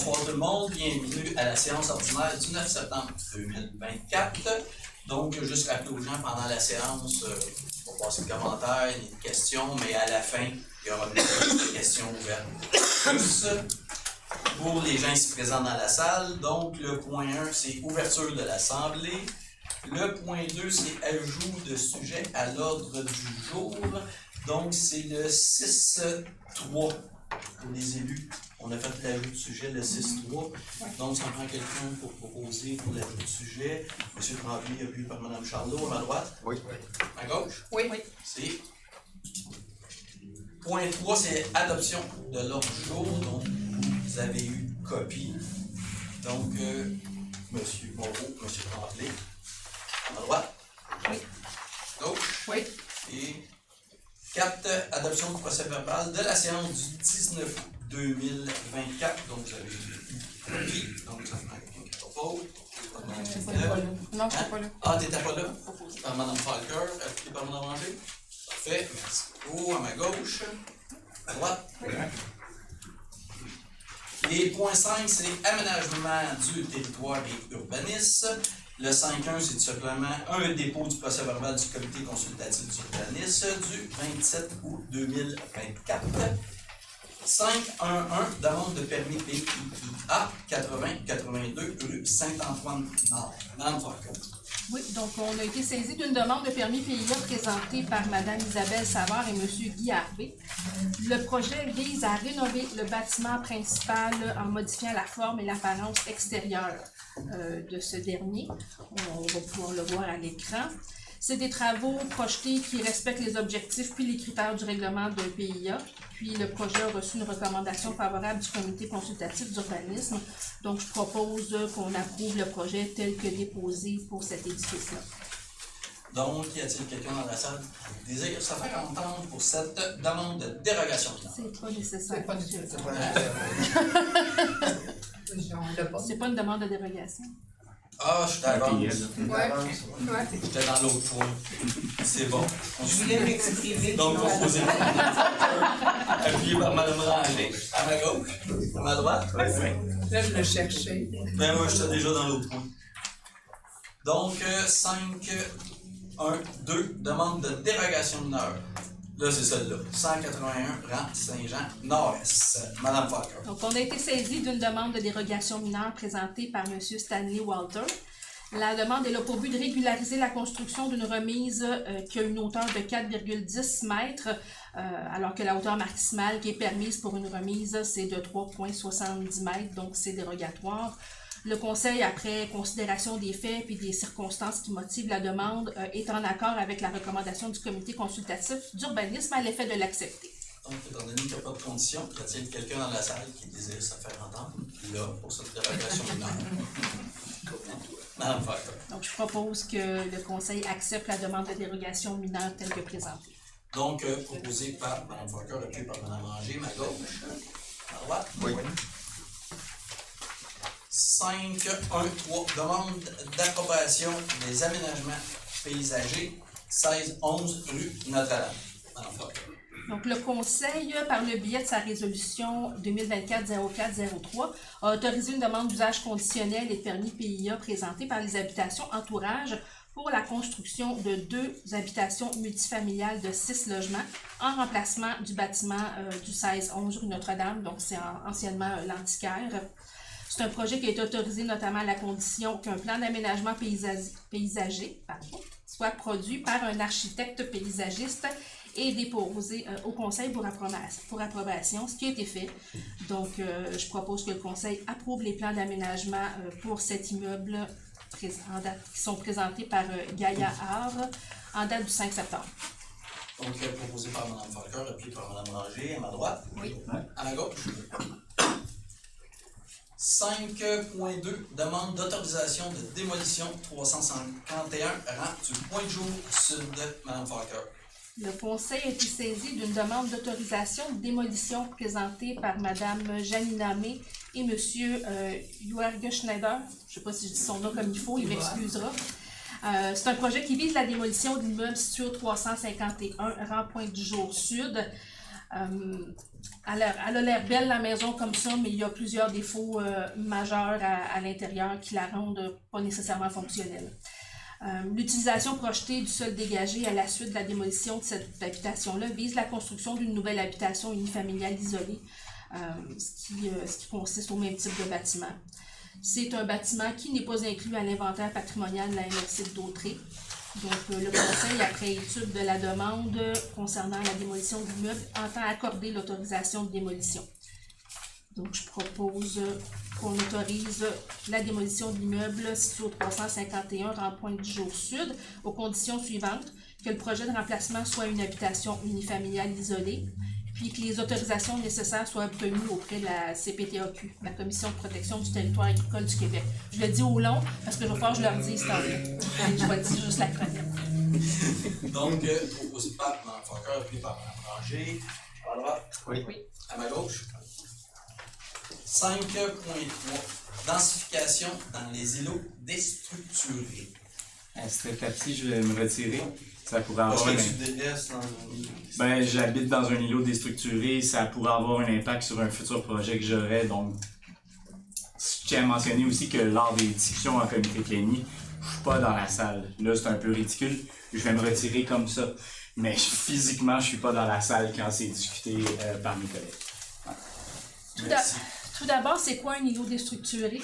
Bonsoir tout le monde, bienvenue à la séance ordinaire du 9 septembre 2024. Donc, juste rappeler aux gens pendant la séance, on va passer des commentaires, des questions, mais à la fin, il y aura des questions ouvertes. Plus, pour les gens ici présents dans la salle, donc le point 1, c'est ouverture de l'Assemblée. Le point 2, c'est ajout de sujet à l'ordre du jour. Donc, c'est le 6-3 pour les élus. On a fait l'ajout de sujet, le 6-3. Donc, ça prend quelqu'un pour proposer pour l'ajout de sujet. M. Tremblay a vu par Mme Charlot, à ma droite. Oui. À gauche. Oui. C'est. Point 3, c'est adoption de l'ordre du jour. Donc, vous avez eu copie. Donc, M. Moreau, M. Tremblay. À ma droite. Oui. Gauche. Oui. Et 4, adoption du procès verbal de la séance du 19 août 2024. Donc, vous avez eu copie. Donc, ça prend quelqu'un qui propose. Je suis pas là. Non, je suis pas là. Ah, t'étais pas là? Par Mme Falker, appuyé par Mme Ranger. Parfait, merci beaucoup. À ma gauche. À droite. Et point 5, c'est aménagement du territoire et urbanisme. Le 5.1, c'est tout simplement un dépôt du procès verbal du comité consultatif d'urbanisme du 27 août 2024. 5.1.1, demande de permis PIA 80-82 rue Saint-Antoine-Nord. Madame Falcon. Oui, donc on a été saisi d'une demande de permis PIA présentée par Mme Isabelle Savard et M. Guy Harvey. Le projet vise à rénover le bâtiment principal en modifiant la forme et l'apparence extérieure de ce dernier. On va pouvoir le voir à l'écran. C'est des travaux projetés qui respectent les objectifs puis les critères du règlement de PIA. Puis le projet a reçu une recommandation favorable du comité consultatif d'urbanisme. Donc je propose qu'on approuve le projet tel que déposé pour cet édifice-là. Donc, y a-t-il quelqu'un dans la salle qui désire se faire entendre pour cette demande de dérogation? C'est pas nécessaire. C'est pas nécessaire. C'est pas une demande de dérogation. Ah, je suis d'avance. Ouais. J'étais dans l'autre point. C'est bon. Je voulais m'exprimer. Donc, proposé appuyé par Mme Ranger. À ma gauche? À ma droite? Là, je le cherchais. Ben moi, j'étais déjà dans l'autre point. Donc, 5, 1, 2, demande de dérogation mineure. Là, c'est celle-là. 181, rang Saint-Jean, Nord-Est. Madame Falker. Donc, on a été saisi d'une demande de dérogation mineure présentée par M. Stanley Walter. La demande est là pour but de régulariser la construction d'une remise qui a une hauteur de 4,10 mètres, alors que la hauteur maximale qui est permise pour une remise, c'est de 3,70 mètres, donc c'est dérogatoire. Le Conseil, après considération des faits et des circonstances qui motivent la demande, est en accord avec la recommandation du comité consultatif d'urbanisme à l'effet de l'accepter. Donc, étant donné qu'il n'y a pas de condition, y a-t-il quelqu'un dans la salle qui désire se faire entendre? Là, pour cette dérogation mineure. Madame Falker. Donc, je propose que le Conseil accepte la demande de dérogation mineure telle que présentée. Donc, proposé par Mme Falker, appuyé par Mme Ranger, ma gauche. À droite? Oui. 5, 1, 3, demande d'approbation des aménagements paysagers, 16-11 rue Notre-Dame. Madame Falker. Donc, le Conseil, par le biais de sa résolution 2024-0403, a autorisé une demande d'usage conditionnel et de permis PIA présentée par les habitations entourage pour la construction de 2 habitations multifamiliales de 6 logements en remplacement du bâtiment du 16-11 rue Notre-Dame, donc c'est anciennement l'antiquaire. C'est un projet qui a été autorisé notamment à la condition qu'un plan d'aménagement paysager soit produit par un architecte paysagiste et déposé au Conseil pour approbation, ce qui a été fait. Donc, je propose que le Conseil approuve les plans d'aménagement pour cet immeuble qui sont présentés par Gaïa Art en date du 5 septembre. Donc, proposé par Mme Falker, appuyé par Mme Ranger, à ma droite. Oui. À ma gauche. 5.2, demande d'autorisation de démolition 351, rang du Point-de-Jour Sud. Mme Falker. Le Conseil a été saisi d'une demande d'autorisation de démolition présentée par Mme Janina May et M. Jörg Schneider. Je ne sais pas si je dis son nom comme il faut, il m'excusera. C'est un projet qui vise la démolition d'immeubles situés au 351 rang Pointe-du-Jour Sud. elle a l'air belle, la maison, comme ça, mais il y a plusieurs défauts majeurs à l'intérieur qui la rendent pas nécessairement fonctionnelle. L'utilisation projetée du sol dégagé à la suite de la démolition de cette habitation-là vise la construction d'une nouvelle habitation unifamiliale isolée, ce qui consiste au même type de bâtiment. C'est un bâtiment qui n'est pas inclus à l'inventaire patrimonial de la MRC de Dautrey. Donc, le Conseil, après étude de la demande concernant la démolition de l'immeuble, entend accorder l'autorisation de démolition. Donc, je propose qu'on autorise la démolition de l'immeuble situé au 351 Rond-Point-du-Jour Sud, aux conditions suivantes: que le projet de remplacement soit une habitation unifamiliale isolée, puis que les autorisations nécessaires soient obtenues auprès de la CPTAQ, la Commission de protection du territoire agricole du Québec. Je le dis au long, parce que je vais falloir que je leur dise tantôt. Je vais dire juste l'acronyme. Donc, proposé par Mme Fokker, puis par Mme Ranger. À ma droite? Oui. À ma gauche? 5.3. Densification dans les îlots déstructurés. À ce stade-ci, je vais me retirer. Ça pourrait avoir Parce que tu délaisses dans un îlot. Ben, j'habite dans un îlot déstructuré, ça pourrait avoir un impact sur un futur projet que j'aurais, donc je tiens à mentionner aussi que lors des discussions en comité plénier, je suis pas dans la salle. Là, c'est un peu ridicule, je vais me retirer comme ça, mais physiquement, je suis pas dans la salle quand c'est discuté par mes collègues. Merci. Tout d'abord, c'est quoi un îlot déstructuré?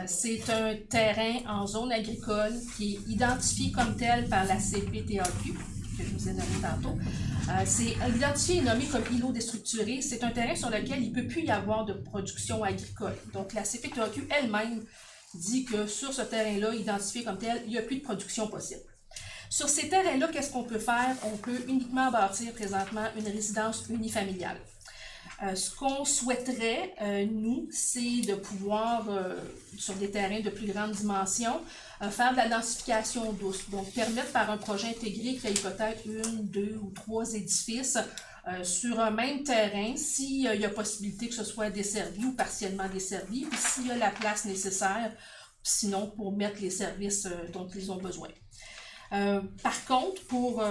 C'est un terrain en zone agricole qui est identifié comme tel par la CPTAQ, que je vous ai nommé tantôt. C'est identifié et nommé comme îlot déstructuré. C'est un terrain sur lequel il ne peut plus y avoir de production agricole. Donc, la CPTAQ elle-même dit que sur ce terrain-là, identifié comme tel, il n'y a plus de production possible. Sur ces terrains-là, qu'est-ce qu'on peut faire? On peut uniquement bâtir présentement une résidence unifamiliale. Ce qu'on souhaiterait, nous, c'est de pouvoir, sur des terrains de plus grande dimension, faire de la densification douce. Donc, permettre par un projet intégré qu'il y ait peut-être 1, 2 ou 3 édifices sur un même terrain, s'il y a possibilité que ce soit desservi ou partiellement desservi, puis s'il y a la place nécessaire, sinon pour mettre les services dont ils ont besoin. Par contre, pour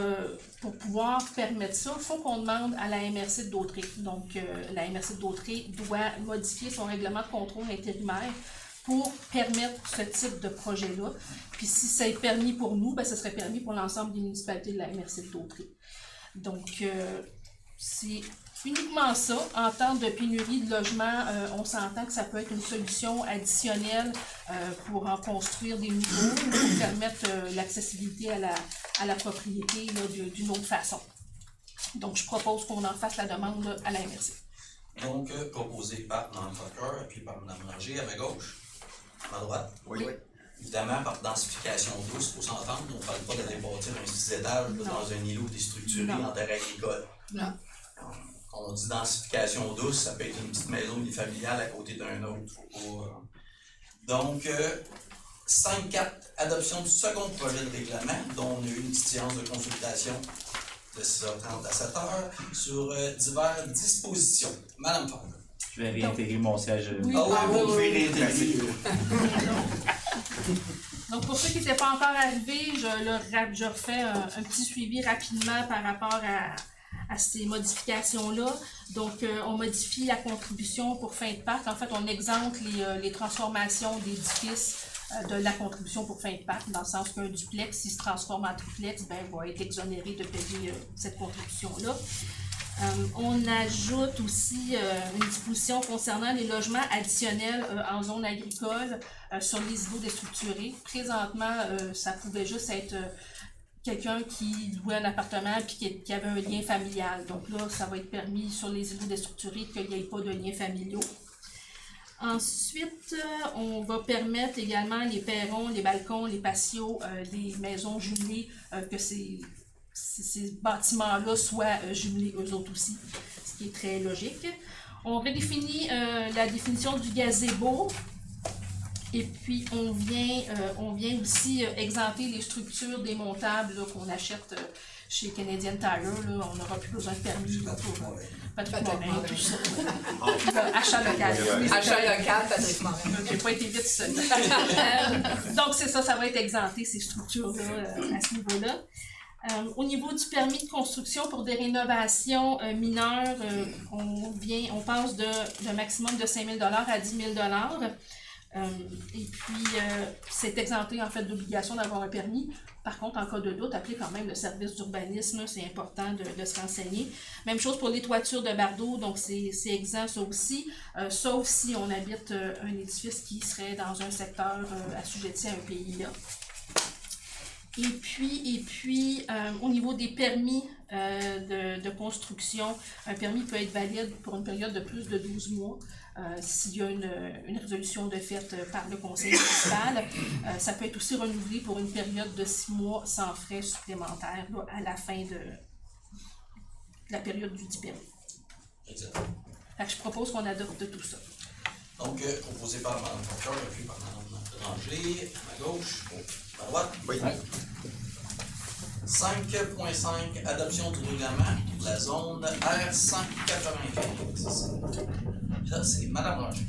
pouvoir permettre ça, il faut qu'on demande à la MRC de Dautrey. Donc, la MRC de Dautrey doit modifier son règlement de contrôle intérimaire pour permettre ce type de projet-là. Puis, si c'est permis pour nous, ben, ce serait permis pour l'ensemble des municipalités de la MRC de Dautrey. Donc, c'est uniquement ça. En temps de pénurie de logement, on s'entend que ça peut être une solution additionnelle pour en construire des nouveaux, pour permettre l'accessibilité à la propriété là, d'une autre façon. Donc, je propose qu'on en fasse la demande là, à la MRC. Donc, proposé par Mme Fokker, puis par Mme Ranger, à ma gauche, à ma droite. Oui. Évidemment, par densification douce, il faut s'entendre, on ne parle pas d'aller bâtir un 6 étages là, dans un îlot déstructuré en terre agricole. Non. Quand on dit densification douce, ça peut être une petite maison unifamiliale à côté d'un autre. Faut pas, Donc, 5.4, adoption du second projet de règlement, dont on a eu une petite séance de consultation de 6h30 à 7h sur diverses dispositions. Madame Fokker. Je vais réintégrer mon siège. Oui. Ah oui, vous pouvez réintégrer. Donc, pour ceux qui n'étaient pas encore arrivés, je refais un petit suivi rapidement par rapport à ces modifications-là. Donc, on modifie la contribution pour fin de parc. En fait, on exempte les transformations d'édifices de la contribution pour fin de parc, dans le sens qu'un duplex, s'il se transforme en triplex, ben, va être exonéré de payer cette contribution-là. On ajoute aussi une disposition concernant les logements additionnels en zone agricole sur les îlots déstructurés. Présentement, ça pouvait juste être quelqu'un qui louait un appartement et qui avait un lien familial. Donc là, ça va être permis sur les îlots déstructurés qu'il n'y ait pas de liens familiaux. Ensuite, on va permettre également les perrons, les balcons, les patios, les maisons jumelées, que ces bâtiments-là soient jumelés eux autres aussi, ce qui est très logique. On redéfinit la définition du gazebo. Et puis, on vient aussi exempter les structures démontables là, qu'on achète chez Canadian Tire. Là, on n'aura plus besoin de permis là, pour Patrick Morin, tout ça. Achat local. Achat local, Patrick Morin. J'ai pas été vite seule. Donc, c'est ça, ça va être exempté, ces structures-là, à ce niveau-là. Au niveau du permis de construction pour des rénovations mineures, on passe d'un maximum de 5 000 à 10 000 et puis, c'est exempté en fait d'obligation d'avoir un permis. Par contre, en cas de doute, appelez quand même le service d'urbanisme, c'est important de se renseigner. Même chose pour les toitures de bardeaux, donc c'est exempt ça aussi, sauf si on habite un édifice qui serait dans un secteur assujetti à un PIA. Et puis au niveau des permis de construction, un permis peut être valide pour une période de plus de 12 mois. S'il y a une résolution de fait par le conseil municipal. Ça peut être aussi renouvelé pour une période de 6 mois sans frais supplémentaires là, à la fin de la période du dit permis. Exactement. Fait que je propose qu'on adopte tout ça. Donc, proposé par Mme Fontaine, puis par Mme Bélanger, à ma gauche, à ma droite. Oui. 5.5, adoption du règlement de la zone R195. Là, c'est Mme Roger.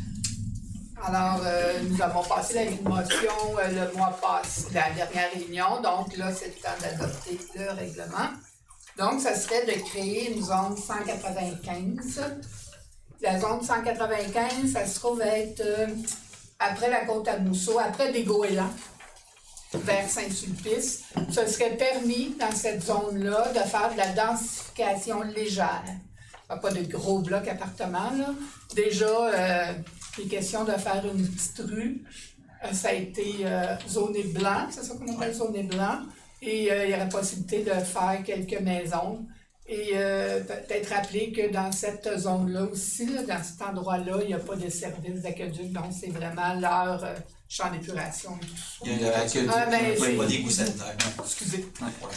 Alors, nous avons passé la motion le mois passé, la dernière réunion, donc là, c'est le temps d'adopter le règlement. Donc, ça serait de créer une zone 195. La zone 195, ça se trouve être après la côte à Mousseau, après des goélands, vers Saint-Sulpice. Ce serait permis dans cette zone-là de faire de la densification légère. Pas de gros blocs appartements, là. Déjà, il est question de faire une petite rue. Ça a été zoné blanc, c'est ça qu'on appelle zoné blanc. Et il y aurait possibilité de faire quelques maisons. Et peut-être rappeler que dans cette zone-là aussi, là, dans cet endroit-là, il n'y a pas de service d'aqueduc, donc c'est vraiment leur champ d'épuration et tout ça. Il y a un aqueduc, pas des goûts sanitaires. Excusez. OK.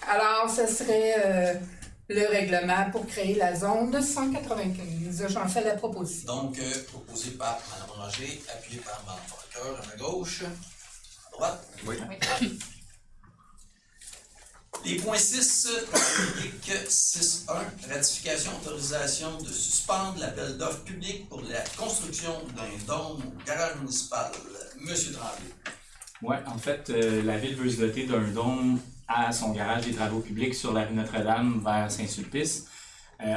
Alors, ce serait le règlement pour créer la zone 195. J'en fais la proposition. Donc, proposé par Mme Roger, appuyé par Mme Falcoeur à ma gauche. À droite. Oui. Les points 6, public 6.1, ratification, autorisation de suspendre l'appel d'offres public pour la construction d'un dôme au garage municipal. Monsieur Tremblay. Oui, en fait, la ville veut se doter d'un dôme à son garage des travaux publics sur la rue Notre-Dame vers Saint-Sulpice.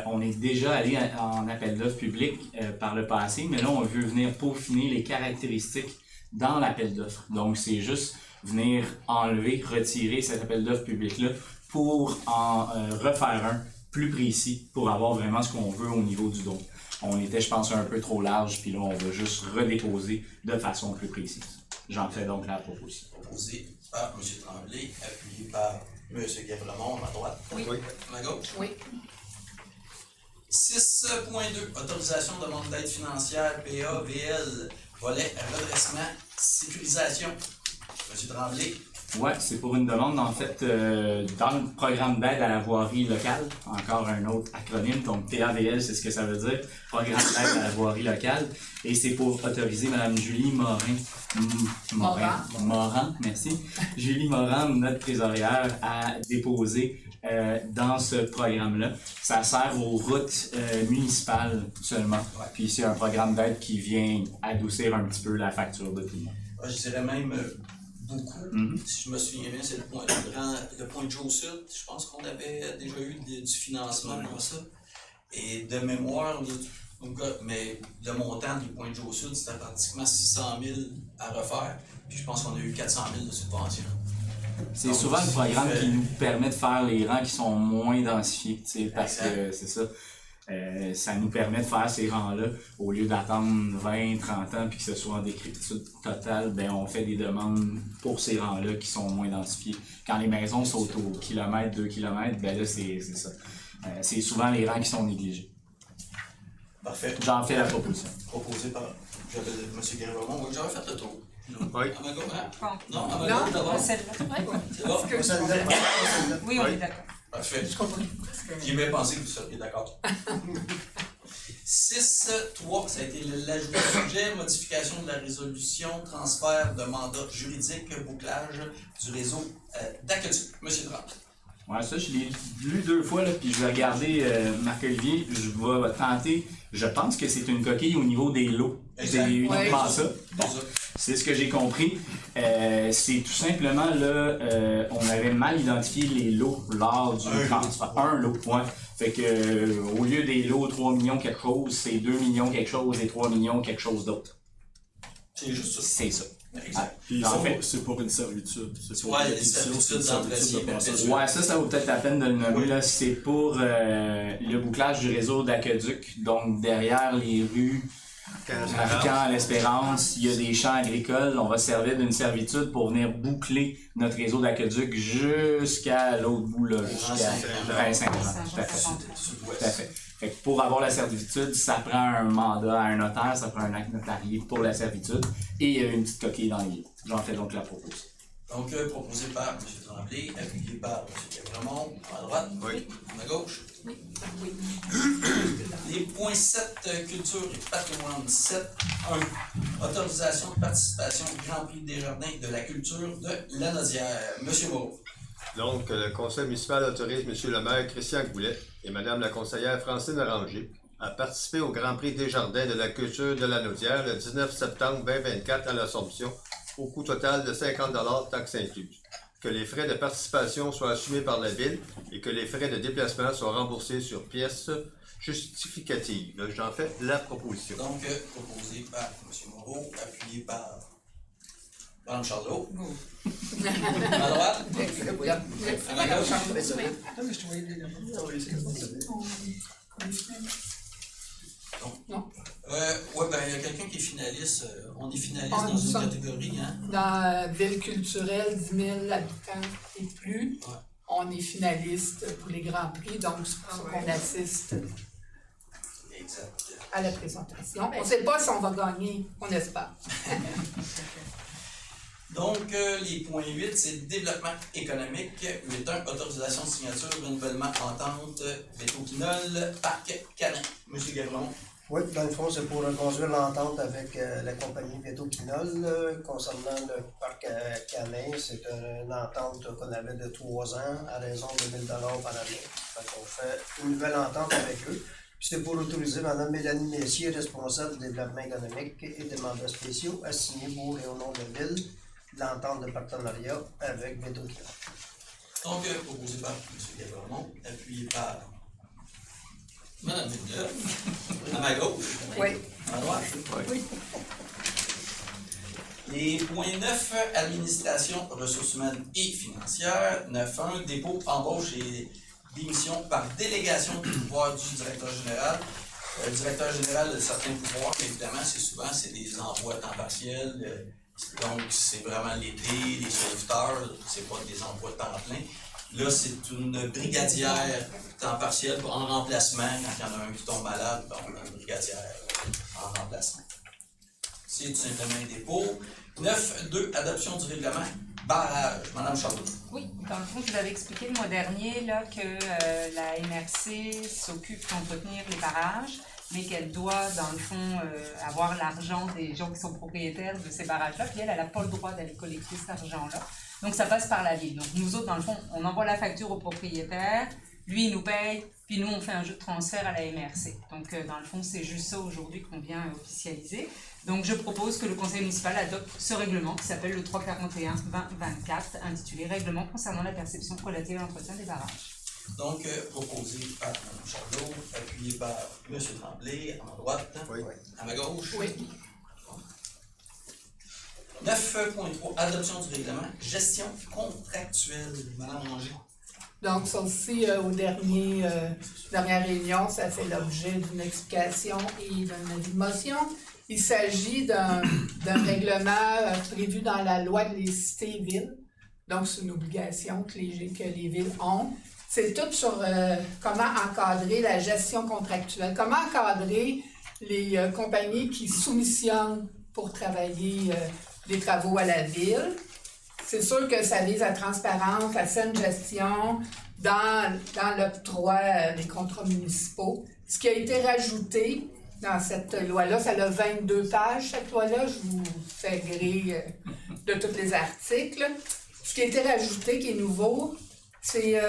On est déjà allé en appel d'offres public par le passé, mais là, on veut venir peaufiner les caractéristiques dans l'appel d'offres. Donc, c'est juste venir enlever, retirer cet appel d'offres public-là pour en refaire un plus précis pour avoir vraiment ce qu'on veut au niveau du dôme. On était, je pense, un peu trop large, puis là, on va juste redéposer de façon plus précise. J'en fais donc la proposition. Proposé par M. Tremblay, appuyé par M. Guévremont à ma droite. Oui. À ma gauche. Oui. 6.2, autorisation de demande d'aide financière, PA, VL, volet redressement, sécurisation. M. Tremblay. Oui, c'est pour une demande, en fait, dans le programme d'aide à la voirie locale, encore un autre acronyme, donc PAVL, c'est ce que ça veut dire, Programme d'aide à la voirie locale, et c'est pour autoriser Mme Julie Morin, merci, Julie Morin, notre trésorière, à déposer dans ce programme-là. Ça sert aux routes municipales seulement, puis c'est un programme d'aide qui vient adoucir un petit peu la facture de tout le monde. Je dirais même beaucoup. Si je me souviens bien, c'est le point de Joe Sud. Je pense qu'on avait déjà eu du financement comme ça. Et de mémoire, mais le montant du point de Joe Sud, c'était pratiquement 600 000 à refaire. Puis je pense qu'on a eu 400 000 de subventions. C'est souvent le programme qui nous permet de faire les rangs qui sont moins densifiés, parce que c'est ça. Ça nous permet de faire ces rangs-là, au lieu d'attendre 20, 30 ans puis que ce soit en décrépitude totale, ben on fait des demandes pour ces rangs-là qui sont moins densifiés. Quand les maisons sont au kilomètre, 2 kilomètres, ben là c'est ça. C'est souvent les rangs qui sont négligés. Parfait. J'en fais la proposition. Proposé par M. Guévremont. Oui, j'aurais fait le tour. Oui. À ma gauche, hein? Non. Non, à ma gauche d'abord. Celle-là. C'est bon? Oui, on est d'accord. Parfait. J'y ai bien pensé que vous seriez d'accord. 6.3, ça a été l'ajout de sujet, modification de la résolution, transfert de mandat juridique, bouclage du réseau d'aqueduc. Monsieur Tremblay. Ouais, ça, je l'ai lu 2 fois, là, puis je vais regarder Marc-Olivier, je vais tenter. Je pense que c'est une coquille au niveau des lots. Exact. C'est uniquement Ouais. ça. Bon, c'est ce que j'ai compris. C'est tout simplement, là, on avait mal identifié les lots lors du transfert. Un lot, ouais. Fait que, au lieu des lots 3 millions quelque chose, c'est 2 millions quelque chose et 3 millions quelque chose d'autre. C'est juste ça. C'est ça. Exact. Puis En ça, fait- c'est pour une servitude. C'est pour Ouais, une les acquisition, c'est servitudes une servitude d'entretien de passage. perpétuel. Ouais, ça vaut peut-être la peine de le nommer. Là, c'est pour le bouclage du réseau d'aqueduc. Donc, derrière les rues marquant l'Espérance, il y a des champs agricoles. On va se servir d'une servitude pour venir boucler notre réseau d'aqueduc jusqu'à l'autre bout, là, jusqu'à Saint-Jean. Tout à fait. Tout à fait. Fait que pour avoir la servitude, ça prend un mandat à un notaire, ça prend un acte notarié pour la servitude et il y a une petite coquille dans les lots. J'en fais donc la proposition. Donc, proposé par M. Tremblay, appuyé par M. Cabremont, à droite, Oui. à gauche. Oui. Les points 7, culture et patrimoine 7, 1. Autorisation de participation au Grand Prix des Jardins de la culture de Lanaudière. M. Moreau. Donc, le conseil municipal autorise M. le maire Christian Goulet et Mme la conseillère Francine Ranger à participer au Grand Prix des Jardins de la culture de Lanaudière le 19 septembre 2024 à l'Assomption, au coût total de 50 $, taxes incluses. Que les frais de participation soient assumés par la Ville et que les frais de déplacement soient remboursés sur pièces justificatives. Là, j'en fais la proposition. Donc, proposé par M. Moreau, appuyé par Mme Charlot. À droite, à ma gauche. Non. Ouais, ben, il y a quelqu'un qui est finaliste. On est finaliste Ah, dans nous une sommes- catégorie, hein? Dans ville culturelle, 10 000 habitants et plus, Ouais. on est finaliste pour les Grands Prix, donc c'est pour ça qu'on assiste Exact. à la présentation. On ne sait pas si on va gagner, on espère. Donc, les points 8, c'est développement économique. 8.1, autorisation de signature, renouvellement, entente, Bétoquinol, Parc Canin. Monsieur Gabron. Oui, dans le fond, c'est pour reconduire l'entente avec la compagnie Bétoquinol concernant le parc Canin. C'est une entente qu'on avait de 3 ans à raison de 1 000 $ par année. Fait qu'on fait une nouvelle entente avec eux. Puis c'est pour autoriser Mme Mélanie Messier, responsable du développement économique et des mandats spéciaux, à signer pour et au nom de la Ville l'entente de partenariat avec Bétoquinol. Donc, proposé par M. Gabron, appuyé par Mme Villeneuve. À ma gauche. Oui. À droite. Oui. Les points 9, administration, ressources humaines et financières. 9.1, dépôt, embauche et démission par délégation du pouvoir du directeur général. Le directeur général a certains pouvoirs, mais évidemment, c'est des emplois à temps partiel. Donc, c'est vraiment l'été, les sauveteurs, c'est pas des emplois de temps plein. Là, c'est une brigadière temps partiel en remplacement. Quand il y en a un qui tombe malade, ben, on a une brigadière en remplacement. C'est tout simplement un dépôt. 9.2, adoption du règlement. Barrage. Madame Charlot. Oui, dans le fond, je vous avais expliqué le mois dernier là, que la MRC s'occupe d'entretenir les barrages, mais qu'elle doit, dans le fond, avoir l'argent des gens qui sont propriétaires de ces barrages-là, puis elle n'a pas le droit d'aller collecter cet argent-là. Donc, ça passe par la ville. Donc, nous autres, dans le fond, on envoie la facture au propriétaire, lui, il nous paye, puis nous, on fait un jeu de transfert à la MRC. Donc, dans le fond, c'est juste ça aujourd'hui qu'on vient officialiser. Donc, je propose que le conseil municipal adopte ce règlement qui s'appelle le 341-2024, intitulé « Règlement concernant la perception relatée à l'entretien des barrages ». Donc, proposé par Mme Charlot, appuyé par M. Tremblay, à ma droite, Oui. à ma gauche. Oui. 9.3, adoption du règlement, gestion contractuelle. Madame Ranger. Donc, ça aussi, au dernière réunion, ça fait l'objet d'une explication et d'un avis de motion. Il s'agit d'un règlement prévu dans la loi des cités-villes. Donc, c'est une obligation que les villes ont. C'est tout sur comment encadrer la gestion contractuelle, comment encadrer les compagnies qui soumissionnent pour travailler des travaux à la ville. C'est sûr que ça vise la transparence, la saine gestion dans l'octroi des contrats municipaux. Ce qui a été rajouté dans cette loi-là, ça a 22 pages, cette loi-là. Je vous fais gré de tous les articles. Ce qui a été rajouté, qui est nouveau, C'est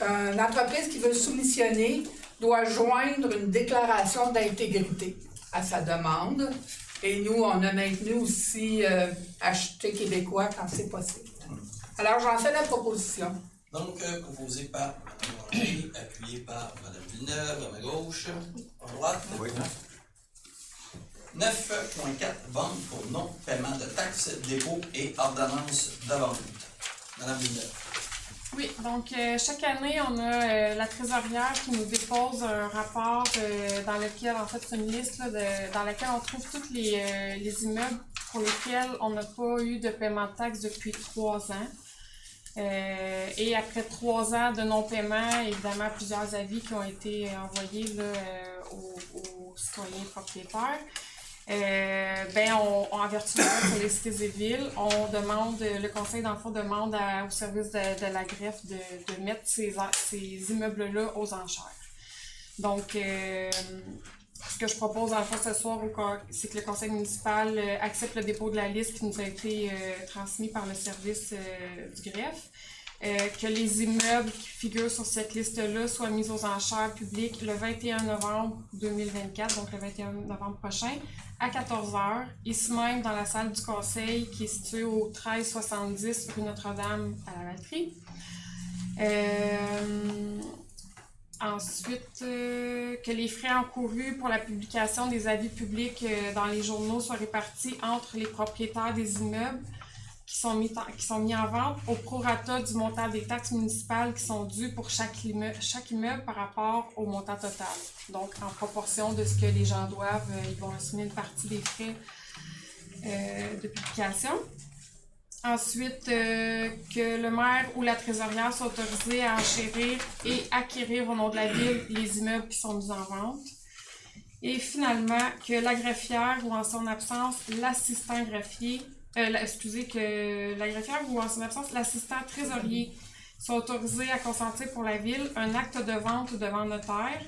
une entreprise qui veut soumissionner doit joindre une déclaration d'intégrité à sa demande. Et nous, on a maintenu aussi acheter québécois quand c'est possible. Alors, j'en fais la proposition. Donc, proposé par Mme Ranger, appuyé par Mme Villeneuve, à ma gauche, à droite. Oui. 9.4, vente pour non-paiement de taxes, dépôt et ordonnance de vente. Mme Villeneuve. Oui, donc chaque année, on a la trésorière qui nous dépose un rapport dans lequel, en fait, c'est une liste là, dans laquelle on trouve tous les immeubles pour lesquels on n'a pas eu de paiement de taxes depuis 3 ans. Et après 3 ans de non-paiement, évidemment, plusieurs avis qui ont été envoyés là, aux citoyens propriétaires. En vertu de la Félicité et Ville, on demande, le conseil dans le fond demande au service de la greffe de mettre ces immeubles-là aux enchères. Donc, ce que je propose dans le fond ce soir, c'est que le conseil municipal accepte le dépôt de la liste qui nous a été transmis par le service du greffe. Que les immeubles qui figurent sur cette liste-là soient mis aux enchères publiques le 21 novembre 2024, donc le 21 novembre prochain, à 14h, ici même dans la salle du conseil qui est située au 1370 rue Notre-Dame à la Valtrie. Ensuite, que les frais encourus pour la publication des avis publics dans les journaux soient répartis entre les propriétaires des immeubles qui sont mis en vente au prorata du montant des taxes municipales qui sont dues pour chaque immeuble par rapport au montant total. Donc, en proportion de ce que les gens doivent, ils vont assumer une partie des frais de publication. Ensuite, que le maire ou la trésorière soit autorisé à enchérir et acquérir au nom de la ville les immeubles qui sont mis en vente. Et finalement, que la greffière ou en son absence, l'assistant greffier, que la greffière ou en son absence, l'assistant trésorier soit autorisé à consentir pour la ville un acte de vente devant notaire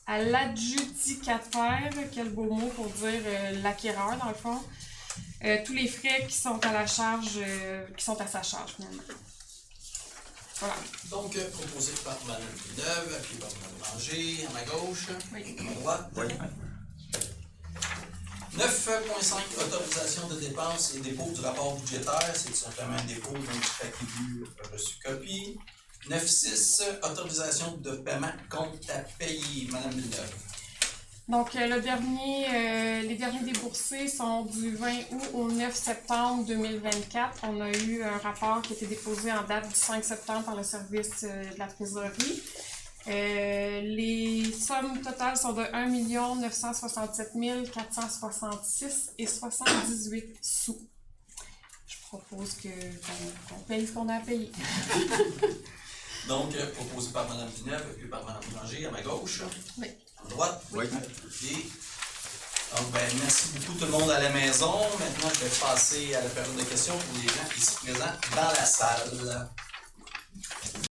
à l'adjudicataire, quel beau mot pour dire l'acquéreur dans le fond, tous les frais qui sont à la charge, qui sont à sa charge finalement. Voilà. Donc, proposé par Mme Villeneuve, appuyé par Mme Ranger, à ma gauche, Oui. à ma droite. Oui. 9.5, autorisation de dépenses et dépôt du rapport budgétaire. C'est tout simplement un dépôt, donc chaque élu a reçu copie. 9.6, autorisation de paiement compte à payer. Mme Villeneuve. Donc, les derniers déboursés sont du 20 août au 9 septembre 2024. On a eu un rapport qui a été déposé en date du 5 septembre par le service de la trésorerie. Les sommes totales sont de 1 967 466 et 78 sous. Je propose qu'on paye ce qu'on a à payer. Donc, proposé par Mme Villeneuve, appuyé par Mme Ranger, à ma gauche. Oui. À droite. Oui. Et, donc, merci beaucoup tout le monde à la maison. Maintenant, je vais passer à la période de questions pour les gens ici présents dans la salle.